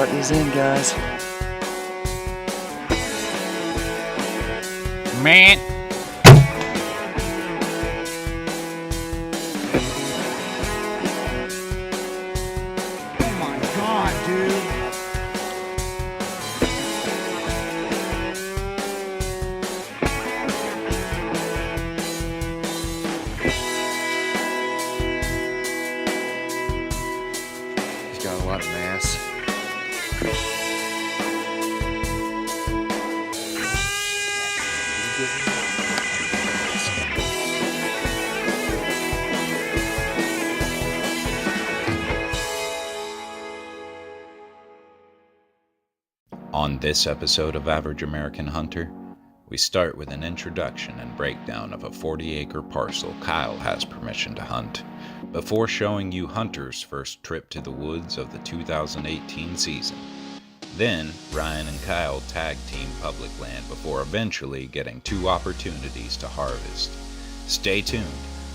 brought these in, guys. Man. Oh my God, dude. He's got a lot of mass. On this episode of Average American Hunter, we start with an introduction and breakdown of a 40-acre parcel Kyle has permission to hunt, before showing you Hunter's first trip to the woods of the 2018 season. Then, Ryan and Kyle tag team public land before eventually getting 2 opportunities to harvest. Stay tuned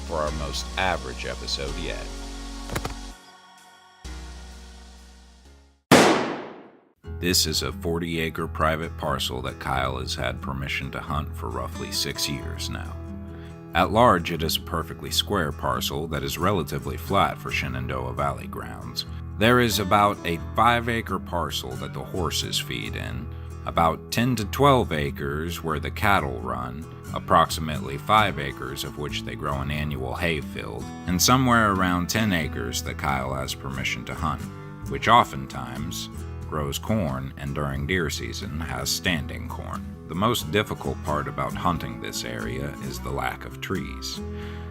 for our most average episode yet. This is a 40-acre private parcel that Kyle has had permission to hunt for roughly 6 years now. At large, it is a perfectly square parcel that is relatively flat for Shenandoah Valley grounds. There is about a 5-acre parcel that the horses feed in, about 10 to 12 acres where the cattle run, approximately 5 acres of which they grow an annual hay field, and somewhere around 10 acres that Kyle has permission to hunt, which oftentimes grows corn and during deer season has standing corn. The most difficult part about hunting this area is the lack of trees.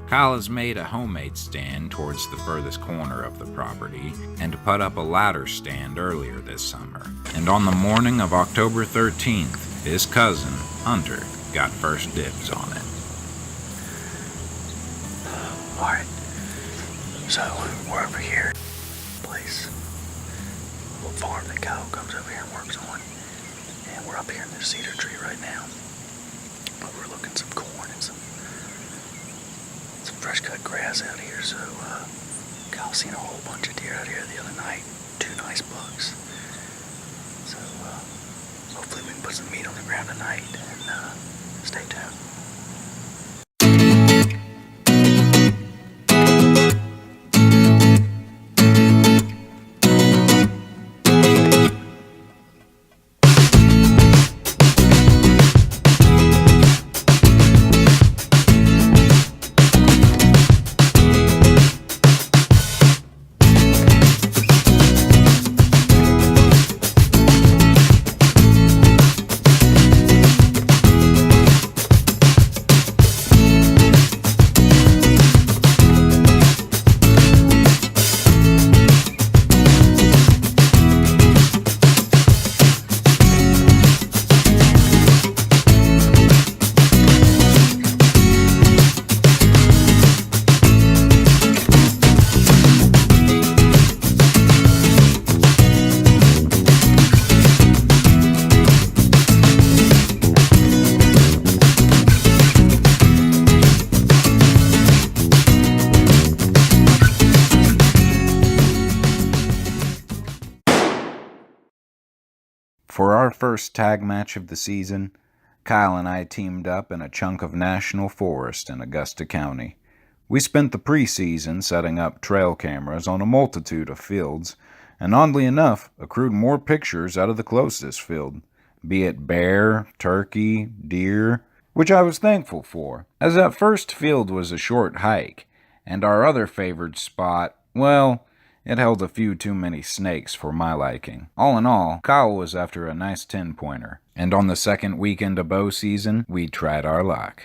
Kyle has made a homemade stand towards the furthest corner of the property and put up a ladder stand earlier this summer. And on the morning of October 13th, his cousin, Hunter, got first dibs on it. Alright, so we're over here. Place. Little farm that Kyle comes over here and works on. And we're up here in this cedar tree right now. Overlooking some corn and some fresh cut grass out here. So Kyle seen a whole bunch of deer out here the other night. 2 nice bucks. So hopefully we can put some meat on the ground tonight, and stay tuned. For our first tag match of the season, Kyle and I teamed up in a chunk of national forest in Augusta County. We spent the preseason setting up trail cameras on a multitude of fields, and oddly enough, accrued more pictures out of the closest field, be it bear, turkey, deer, which I was thankful for, as that first field was a short hike, and our other favored spot, well, it held a few too many snakes for my liking. All in all, Kyle was after a nice 10-pointer, and on the second weekend of bow season, we tried our luck.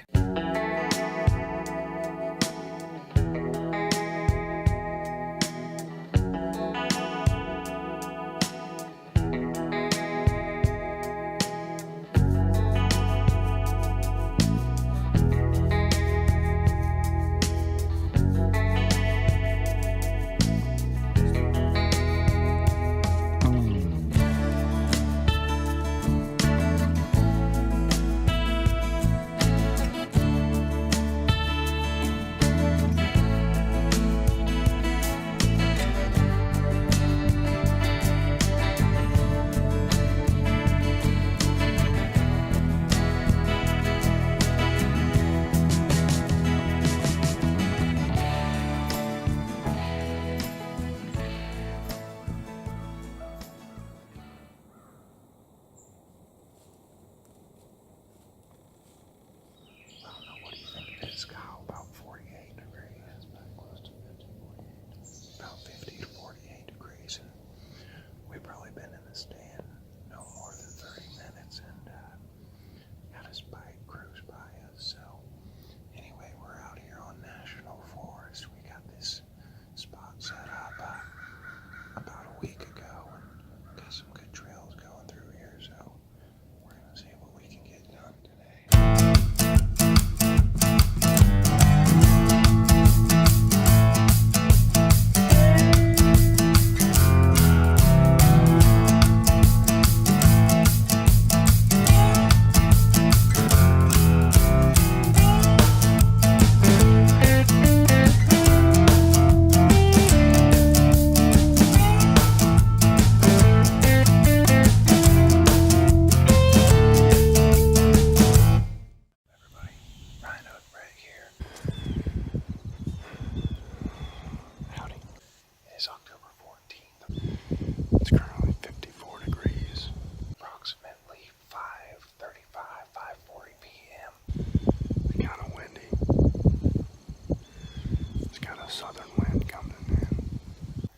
southern wind coming in.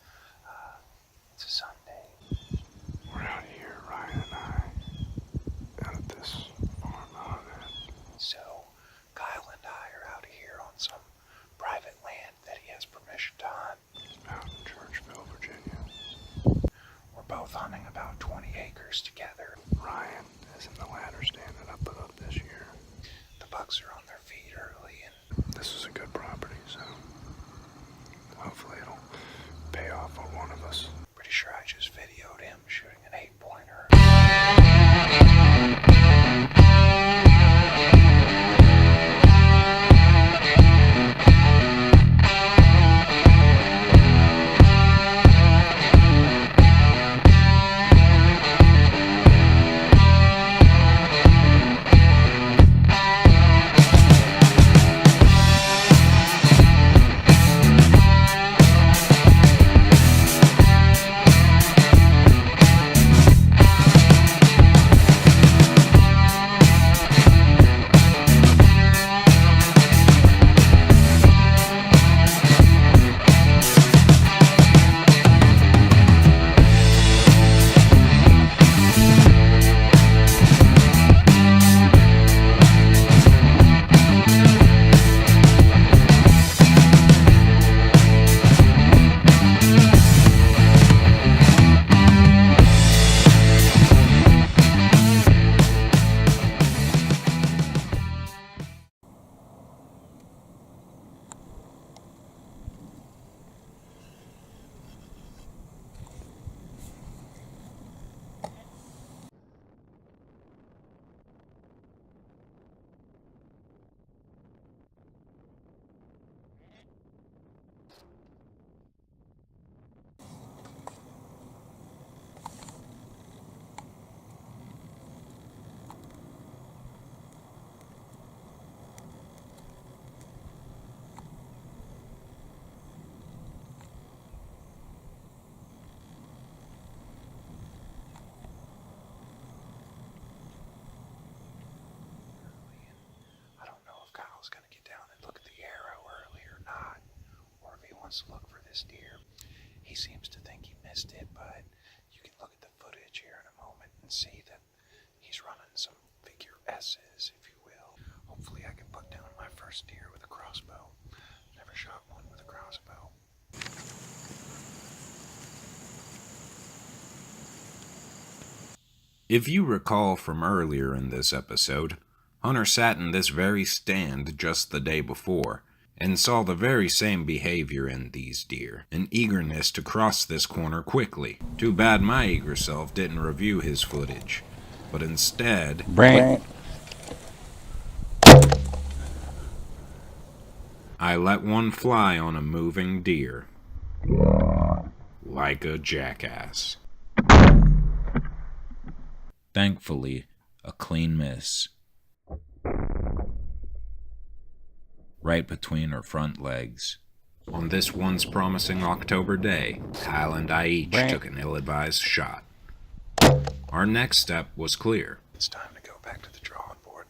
It's a Sunday. We're out here, Ryan and I, out at this farm out at. So, Kyle and I are out here on some private land that he has permission to hunt. Out in Churchville, Virginia. We're both hunting about 20 acres together. Ryan is in the ladder stand that I put up this year. The bucks are on their feet early, and This is a good property, so hopefully it'll pay off on one of us. pretty sure I just videoed him shooting an 8-pointer. I don't know if Kyle's gonna get down and look at the arrow early or not, or if he wants to look for this deer. He seems to think he missed it, but you can look at the footage here in a moment and see that he's running some figure S's, if you will. Hopefully I can put down my first deer with a crossbow. Never shot one with a crossbow. If you recall from earlier in this episode, Hunter sat in this very stand just the day before, and saw the very same behavior in these deer, an eagerness to cross this corner quickly. Too bad my eager self didn't review his footage, but instead, I let one fly on a moving deer, like a jackass. Thankfully, a clean miss. Right between her front legs. On this once promising October day, Kyle and I each took an ill-advised shot. Our next step was clear. It's time to go back to the drawing board.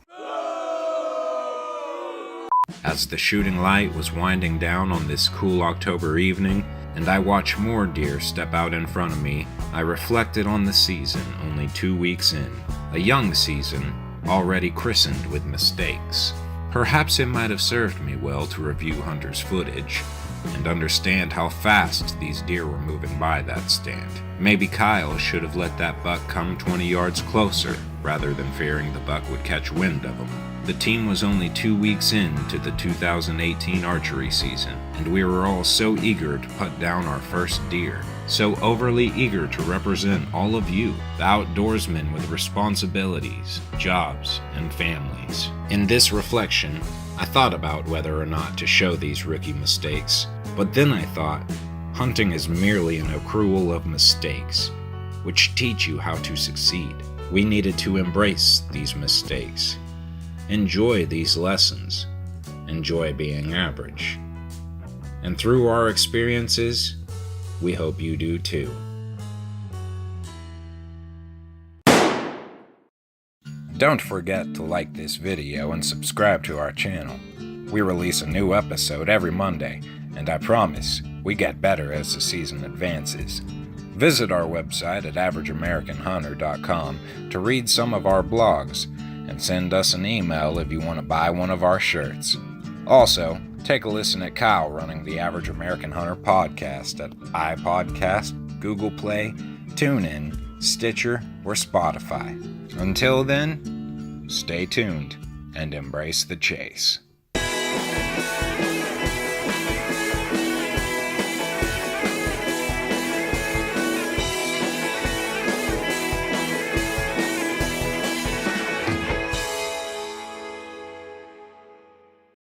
As the shooting light was winding down on this cool October evening, and I watched more deer step out in front of me, I reflected on the season only 2 weeks in. A young season, already christened with mistakes. Perhaps it might have served me well to review Hunter's footage, and understand how fast these deer were moving by that stand. Maybe Kyle should have let that buck come 20 yards closer, rather than fearing the buck would catch wind of him. The team was only 2 weeks into the 2018 archery season, and we were all so eager to put down our first deer, so overly eager to represent all of you, the outdoorsmen with responsibilities, jobs, and families. In this reflection, I thought about whether or not to show these rookie mistakes, but then I thought, hunting is merely an accrual of mistakes, which teach you how to succeed. We needed to embrace these mistakes, enjoy these lessons, enjoy being average. And through our experiences, we hope you do too. Don't forget to like this video and subscribe to our channel. We release a new episode every Monday, And I promise, we get better as the season advances. Visit our website at averageamericanhunter.com to read some of our blogs, and send us an email if you want to buy one of our shirts. Also, take a listen at Kyle running the Average American Hunter podcast at iPodcast, Google Play, TuneIn, Stitcher, or Spotify. Until then, stay tuned and embrace the chase.